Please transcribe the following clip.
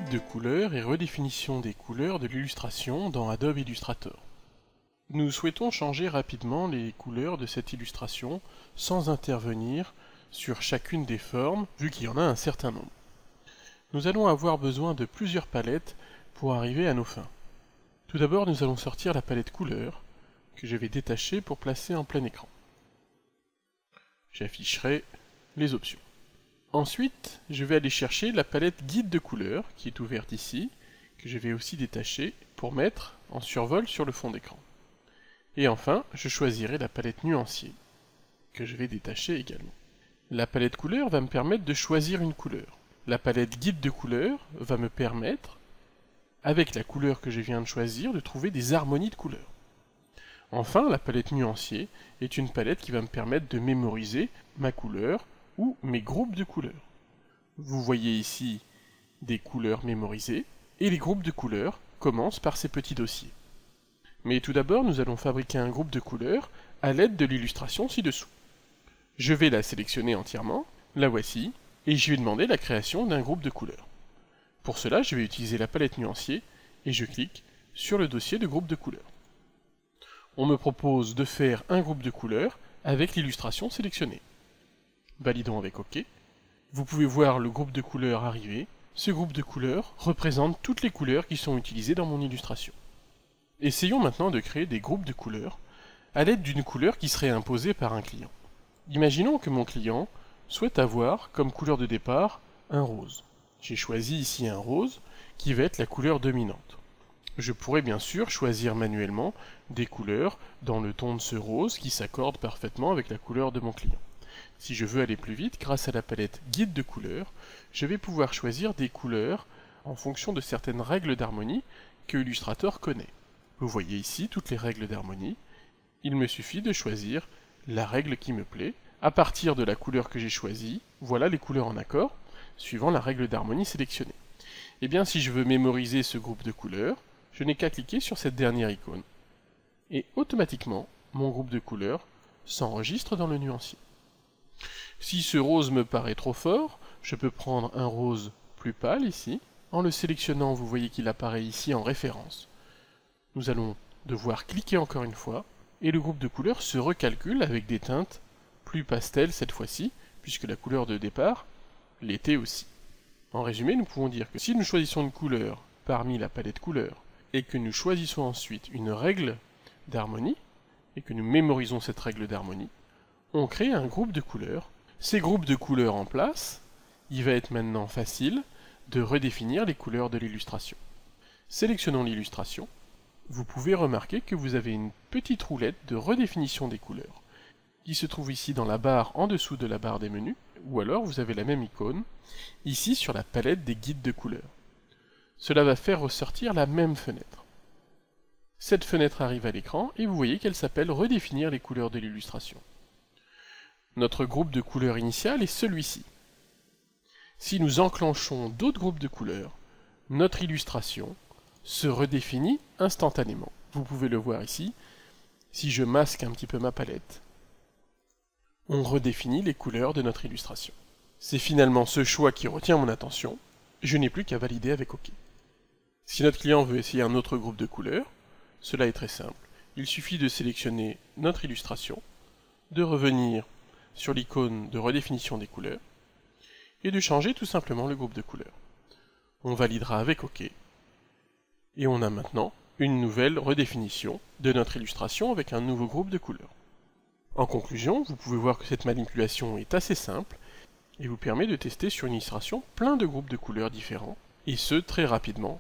guide de couleurs et redéfinition des couleurs de l'illustration dans Adobe Illustrator. Nous souhaitons changer rapidement les couleurs de cette illustration sans intervenir sur chacune des formes, vu qu'il y en a un certain nombre. Nous allons avoir besoin de plusieurs palettes pour arriver à nos fins. Tout d'abord, nous allons sortir la palette couleurs, que je vais détacher pour placer en plein écran. J'afficherai les options. Ensuite, je vais aller chercher la palette guide de couleurs, qui est ouverte ici, que je vais aussi détacher pour mettre en survol sur le fond d'écran. Et enfin, je choisirai la palette nuancier, que je vais détacher également. La palette couleurs va me permettre de choisir une couleur. La palette guide de couleurs va me permettre, avec la couleur que je viens de choisir, de trouver des harmonies de couleurs. Enfin, la palette nuancier est une palette qui va me permettre de mémoriser ma couleur ou mes groupes de couleurs. Vous voyez ici des couleurs mémorisées, et les groupes de couleurs commencent par ces petits dossiers. Mais tout d'abord, nous allons fabriquer un groupe de couleurs à l'aide de l'illustration ci-dessous. Je vais la sélectionner entièrement, la voici, et je vais demander la création d'un groupe de couleurs. Pour cela, je vais utiliser la palette nuancier, et je clique sur le dossier de groupe de couleurs. On me propose de faire un groupe de couleurs avec l'illustration sélectionnée. Validons avec OK. Vous pouvez voir le groupe de couleurs arriver. Ce groupe de couleurs représente toutes les couleurs qui sont utilisées dans mon illustration. Essayons maintenant de créer des groupes de couleurs à l'aide d'une couleur qui serait imposée par un client. Imaginons que mon client souhaite avoir comme couleur de départ un rose. J'ai choisi ici un rose qui va être la couleur dominante. Je pourrais bien sûr choisir manuellement des couleurs dans le ton de ce rose qui s'accordent parfaitement avec la couleur de mon client. Si je veux aller plus vite, grâce à la palette guide de couleurs, je vais pouvoir choisir des couleurs en fonction de certaines règles d'harmonie que Illustrator connaît. Vous voyez ici toutes les règles d'harmonie. Il me suffit de choisir la règle qui me plaît. À partir de la couleur que j'ai choisie, voilà les couleurs en accord, suivant la règle d'harmonie sélectionnée. Et bien si je veux mémoriser ce groupe de couleurs, je n'ai qu'à cliquer sur cette dernière icône. Et automatiquement, mon groupe de couleurs s'enregistre dans le nuancier. Si ce rose me paraît trop fort, je peux prendre un rose plus pâle ici. En le sélectionnant, vous voyez qu'il apparaît ici en référence. Nous allons devoir cliquer encore une fois, et le groupe de couleurs se recalcule avec des teintes plus pastel cette fois-ci, puisque la couleur de départ l'était aussi. En résumé, nous pouvons dire que si nous choisissons une couleur parmi la palette couleurs, et que nous choisissons ensuite une règle d'harmonie, et que nous mémorisons cette règle d'harmonie, on crée un groupe de couleurs. Ces groupes de couleurs en place, il va être maintenant facile de redéfinir les couleurs de l'illustration. Sélectionnons l'illustration. Vous pouvez remarquer que vous avez une petite roulette de redéfinition des couleurs, qui se trouve ici dans la barre en dessous de la barre des menus, ou alors vous avez la même icône, ici sur la palette des guides de couleurs. Cela va faire ressortir la même fenêtre. Cette fenêtre arrive à l'écran, et vous voyez qu'elle s'appelle « Redéfinir les couleurs de l'illustration ». Notre groupe de couleurs initial est celui-ci. Si nous enclenchons d'autres groupes de couleurs, notre illustration se redéfinit instantanément. Vous pouvez le voir ici. Si je masque un petit peu ma palette, on redéfinit les couleurs de notre illustration. C'est finalement ce choix qui retient mon attention. Je n'ai plus qu'à valider avec OK. Si notre client veut essayer un autre groupe de couleurs, cela est très simple. Il suffit de sélectionner notre illustration, de revenir sur l'icône de redéfinition des couleurs, et de changer tout simplement le groupe de couleurs. On validera avec OK, et on a maintenant une nouvelle redéfinition de notre illustration avec un nouveau groupe de couleurs. En conclusion, vous pouvez voir que cette manipulation est assez simple, et vous permet de tester sur une illustration plein de groupes de couleurs différents, et ce très rapidement.